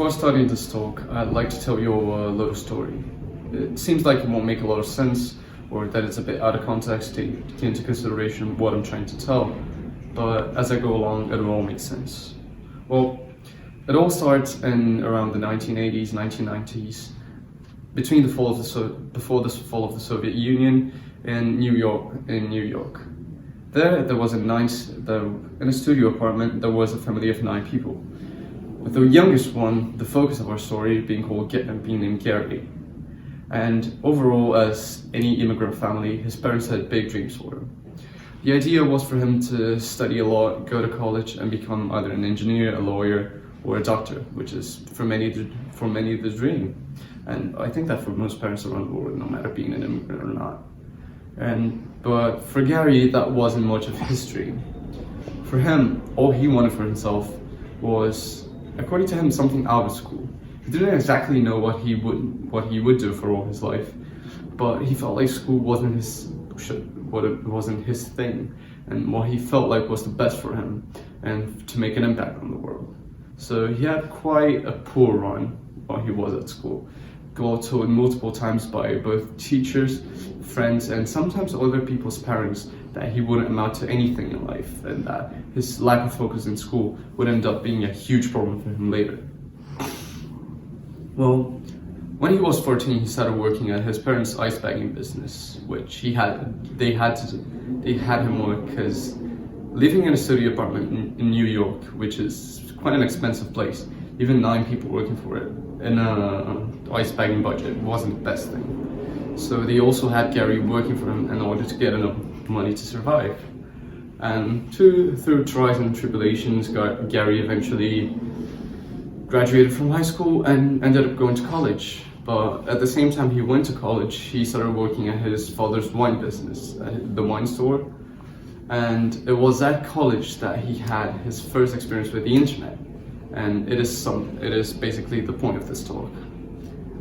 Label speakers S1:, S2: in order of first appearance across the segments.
S1: Before starting this talk, I'd like to tell you a little story. It seems like it won't make a lot of sense, or that it's a bit out of context, taking into consideration what I'm trying to tell, but as I go along, it'll all make sense. Well, it all starts in around the 1980s, 1990s, between the fall of before the fall of the Soviet Union in New York. There was in a studio apartment, there was a family of 9 people. With the youngest one, the focus of our story, being named Gary. And overall, as any immigrant family, his parents had big dreams for him. The idea was for him to study a lot, go to college, and become either an engineer, a lawyer, or a doctor, which is for many the dream. And I think that for most parents around the world, no matter being an immigrant or not. But for Gary, that wasn't much of history. For him, all he wanted for himself was, according to him, something out of school. He didn't exactly know what he would do for all his life, but he felt like school wasn't his thing, and what he felt like was the best for him, and to make an impact on the world. So he had quite a poor run while he was at school, got told multiple times by both teachers, friends, and sometimes other people's parents that he wouldn't amount to anything in life, and that his lack of focus in school would end up being a huge problem for him later. Well, when he was 14, he started working at his parents' ice bagging business, which they had him work because living in a studio apartment in New York, which is quite an expensive place, even 9 people working for it in an ice bagging budget wasn't the best thing. So they also had Gary working for him in order to get enough money to survive. And through trials and tribulations, Gary eventually graduated from high school and ended up going to college. But at the same time he went to college, he started working at his father's wine business, the wine store. And it was at college that he had his first experience with the internet. And it is basically the point of this talk.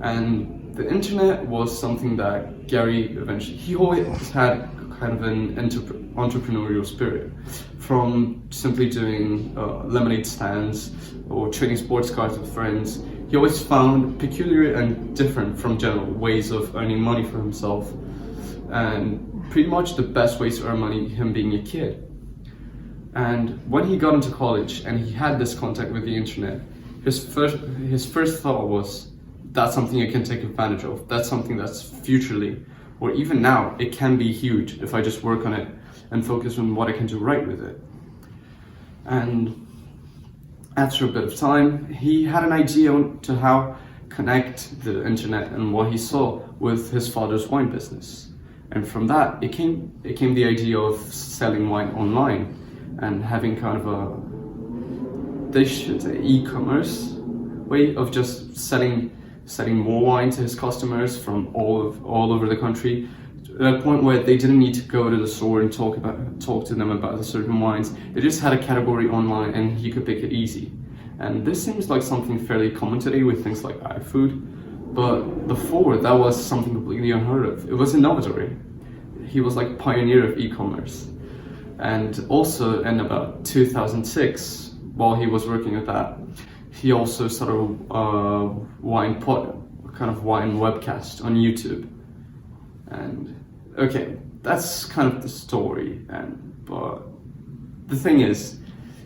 S1: And the internet was something that Gary he always had kind of an entrepreneurial spirit, from simply doing lemonade stands or trading sports cards with friends. He always found peculiar and different from general ways of earning money for himself, and pretty much the best ways to earn money, him being a kid. And when he got into college and he had this contact with the internet, his first thought was, that's something I can take advantage of. That's something that's futurely, or even now, it can be huge if I just work on it and focus on what I can do right with it. And after a bit of time, he had an idea to how connect the internet and what he saw with his father's wine business. And from that, it came the idea of selling wine online and having kind of e-commerce way of just selling more wine to his customers from all over the country, at a point where they didn't need to go to the store and talk to them about the certain wines. They just had a category online and he could pick it easy. And this seems like something fairly common today with things like iFood, but before that was something completely unheard of. It was innovative. He was like pioneer of e-commerce. And also in about 2006, while he was working at that, he also started a wine webcast on YouTube. And okay, that's kind of the story. But the thing is,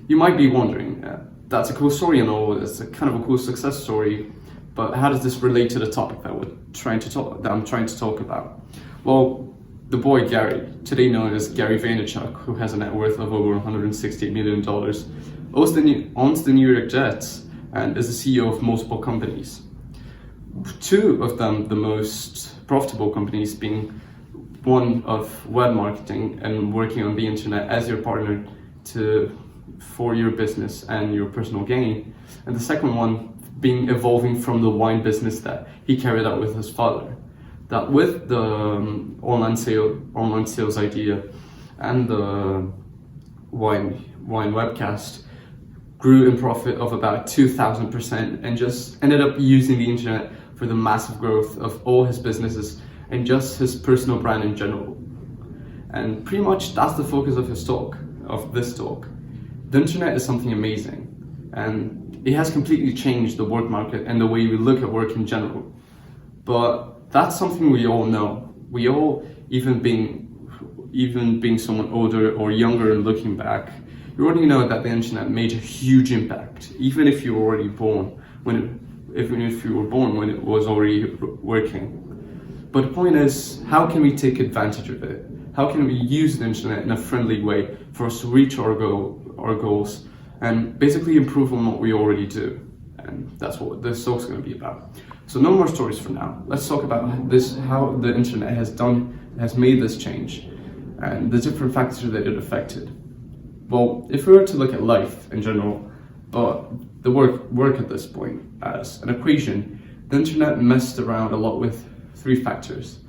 S1: you might be wondering, that's a cool story and all, it's a kind of a cool success story, but how does this relate to the topic that I'm trying to talk about? Well, the boy Gary, today known as Gary Vaynerchuk, who has a net worth of over $168 million, owns the New York Jets and is the CEO of multiple companies. 2 of them, the most profitable companies, being one of web marketing and working on the internet as your partner for your business and your personal gain, and the second one being evolving from the wine business that he carried out with his father. That with the online sales idea and the wine webcast grew in profit of about 2,000% and just ended up using the internet for the massive growth of all his businesses and just his personal brand in general. And pretty much that's the focus of this talk. The internet is something amazing, and it has completely changed the work market and the way we look at work in general. But that's something we all know. We all, even being someone older or younger and looking back, you already know that the internet made a huge impact, even if you were already born even if you were born when it was already working. But the point is, how can we take advantage of it? How can we use the internet in a friendly way for us to reach our goals and basically improve on what we already do? And that's what this talk is going to be about. So no more stories for now. Let's talk about how the internet has made this change and the different factors that it affected. Well, if we were to look at life in general, but the work at this point as an equation, the internet messed around a lot with three factors.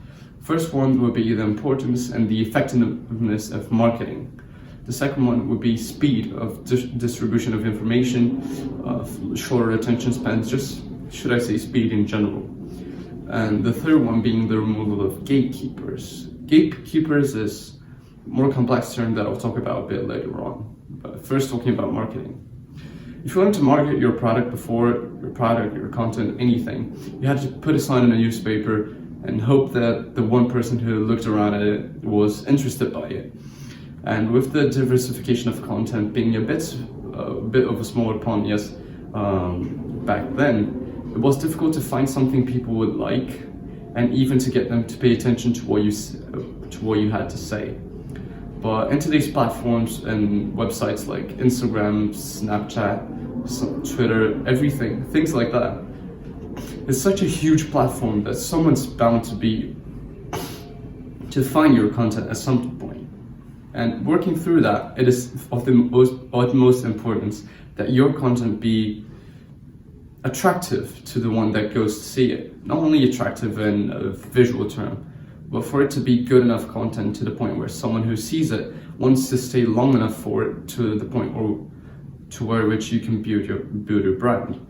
S1: First one would be the importance and the effectiveness of marketing. The second one would be speed of distribution of information, of shorter attention spans, should I say speed in general. And the third one being the removal of gatekeepers. Gatekeepers is a more complex term that I'll talk about a bit later on. But first, talking about marketing. If you wanted to market your product your content, anything, you had to put a sign in a newspaper and hope that the one person who looked around at it was interested by it. And with the diversification of content being a bit of a smaller pond, yes, back then, it was difficult to find something people would like, and even to get them to pay attention to what you had to say. But in today's platforms and websites like Instagram, Snapchat, Twitter, everything, things like that, it's such a huge platform that someone's bound to find your content at some point. And working through that, it is of the utmost importance that your content be attractive to the one that goes to see it. Not only attractive in a visual term, but for it to be good enough content to the point where someone who sees it wants to stay long enough for it to the point to where which you can build your brand.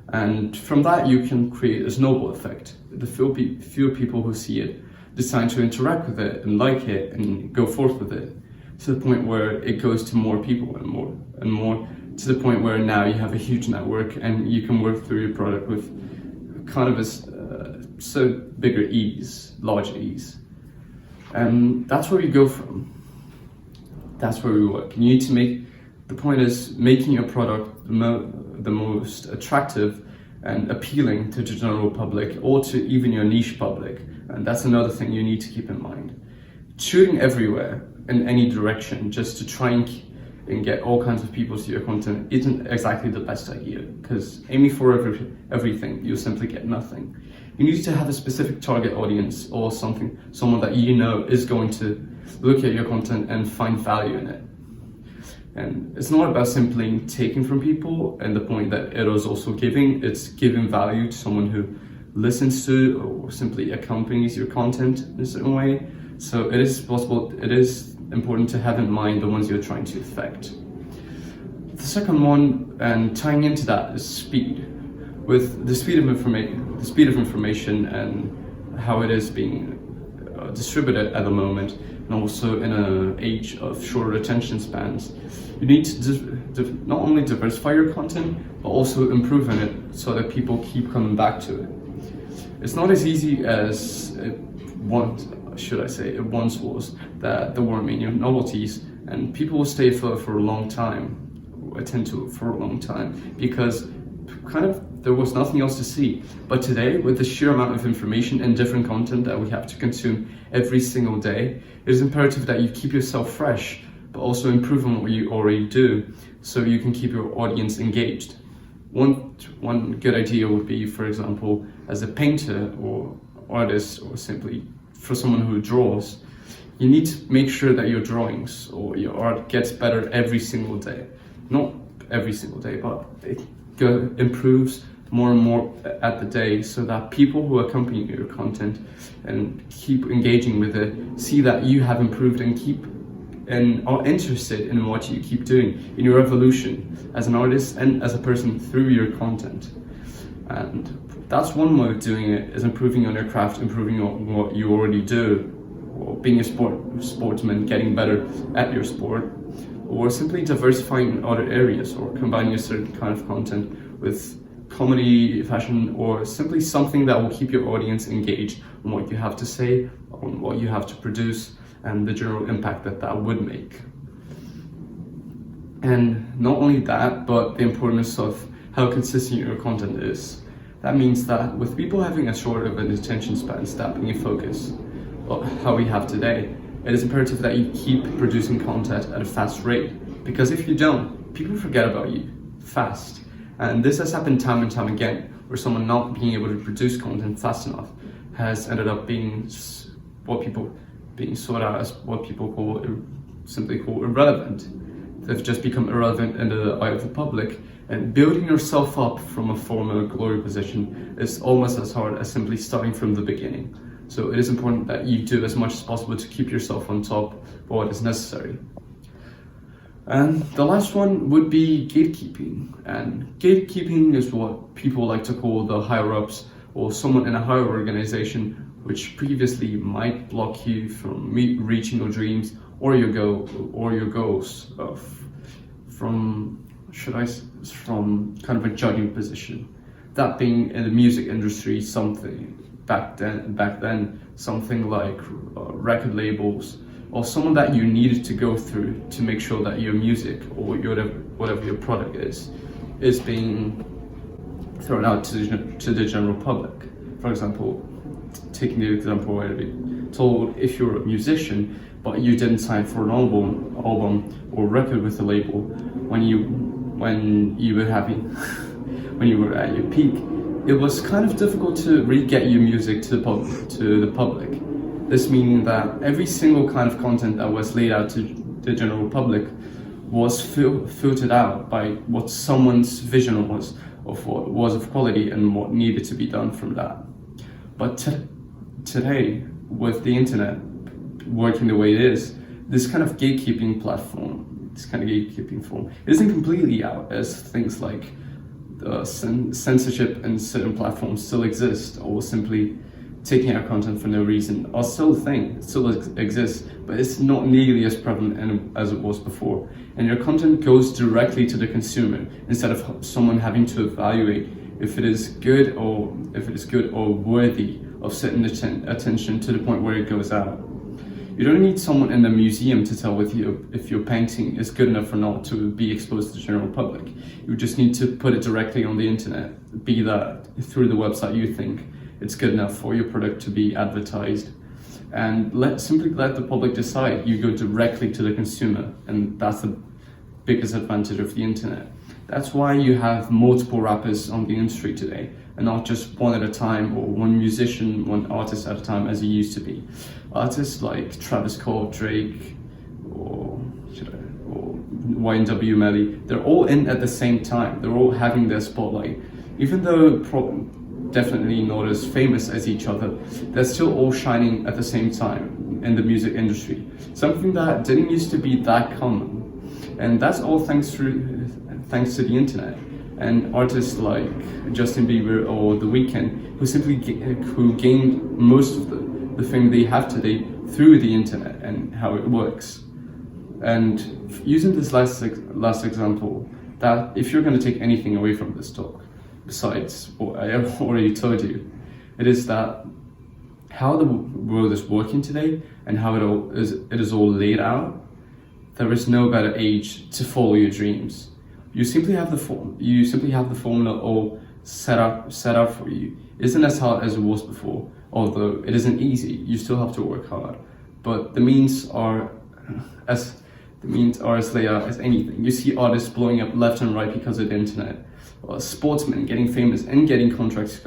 S1: And from that you can create a snowball effect. The fewer people who see it decide to interact with it and like it and go forth with it, to the point where it goes to more people and more, to the point where now you have a huge network and you can work through your product with kind of a bigger ease, large ease. And that's where we go from. That's where we work. You need to the point is making your product the most attractive and appealing to the general public or to even your niche public. And that's another thing you need to keep in mind. Shooting everywhere in any direction just to try and get all kinds of people to your content isn't exactly the best idea, because aiming for everything, you'll simply get nothing. You need to have a specific target audience or someone that you know is going to look at your content and find value in it. And it's not about simply taking from people, and the point that it is also giving, it's giving value to someone who listens to or simply accompanies your content in a certain way. So it is important to have in mind the ones you're trying to affect. The second one, and tying into that, is speed. With the speed of information and how it is being distributed at the moment, and also in an age of shorter attention spans, you need to not only diversify your content, but also improve on it so that people keep coming back to it. It's not as easy as it once was, that there weren't many novelties, and people will stay for a long time, attend to it for a long time, because there was nothing else to see. But today, with the sheer amount of information and different content that we have to consume every single day, it is imperative that you keep yourself fresh, but also improve on what you already do, so you can keep your audience engaged. One good idea would be, for example, as a painter or artist, or simply for someone who draws, you need to make sure that your drawings or your art gets better every single day. Not every single day, but it improves more and more at the day, so that people who accompany your content and keep engaging with it see that you have improved and are interested in what you keep doing, in your evolution as an artist and as a person through your content. And that's one way of doing it, is improving on your craft, improving on what you already do, or being a sportsman, getting better at your sport, or simply diversifying in other areas, or combining a certain kind of content with comedy, fashion, or simply something that will keep your audience engaged on what you have to say, on what you have to produce, and the general impact that that would make. And not only that, but the importance of how consistent your content is. That means that with people having a short of an attention span, stopping your focus, how we have today, it is imperative that you keep producing content at a fast rate, because if you don't, people forget about you fast. And this has happened time and time again, where someone not being able to produce content fast enough has ended up being being sought out as what people simply call irrelevant. They've just become irrelevant in the eye of the public, and building yourself up from a former glory position is almost as hard as simply starting from the beginning. So it is important that you do as much as possible to keep yourself on top of what is necessary. And the last one would be gatekeeping. And gatekeeping is what people like to call the higher ups, or someone in a higher organization which previously might block you from reaching your dreams or your goals from kind of a judging position. That being in the music industry, something back then something like record labels, or someone that you needed to go through to make sure that your music or whatever your product is being thrown out to the general public. For example, taking the example where you're told if you're a musician but you didn't sign for an album or record with a label when you were when you were at your peak, it was kind of difficult to really get your music to the public. This meaning that every single kind of content that was laid out to the general public was filtered out by what someone's vision was of what was of quality and what needed to be done from that. But today, with the internet working the way it is, this kind of gatekeeping form isn't completely out, as things like censorship in certain platforms still exist, or simply taking out content for no reason are still a thing. It still exists, but it's not nearly as prevalent as it was before. And your content goes directly to the consumer instead of someone having to evaluate if it is good or worthy of certain attention to the point where it goes out. You don't need someone in the museum to tell with you if your painting is good enough or not to be exposed to the general public. You just need to put it directly on the internet, be that through the website you think it's good enough for your product to be advertised, and simply let the public decide. You go directly to the consumer, and that's the biggest advantage of the internet. That's why you have multiple rappers on the industry today, and not just one at a time, or one musician, one artist at a time as it used to be. Artists like Travis Scott, Drake, or YNW Melly, they're all in at the same time. They're all having their spotlight. Even though definitely not as famous as each other, they're still all shining at the same time in the music industry. Something that didn't used to be that common. And that's all thanks to the internet. And artists like Justin Bieber or The Weeknd, who gained most of the thing they have today through the internet and how it works. And using this last example, that if you're going to take anything away from this talk, besides what I have already told you, it is that how the world is working today and how it is all laid out, there is no better age to follow your dreams. You simply have the formula all set up for you. It isn't as hard as it was before, although it isn't easy. You still have to work hard, but the means are as laid out as anything. You see artists blowing up left and right because of the internet, sportsmen getting famous and getting contracts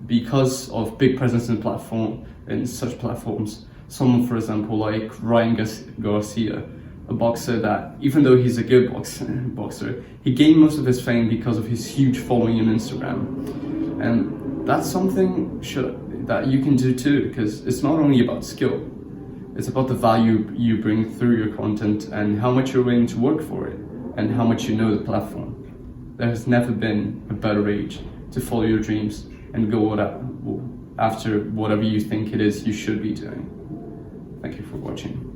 S1: because of big presence in such platforms. Someone, for example, like Ryan Garcia, a boxer that, even though he's a good boxer, he gained most of his fame because of his huge following on Instagram. And that's something that you can do too, because it's not only about skill, it's about the value you bring through your content and how much you're willing to work for it and how much you know the platform. There has never been a better age to follow your dreams and go after whatever you think it is you should be doing. Thank you for watching.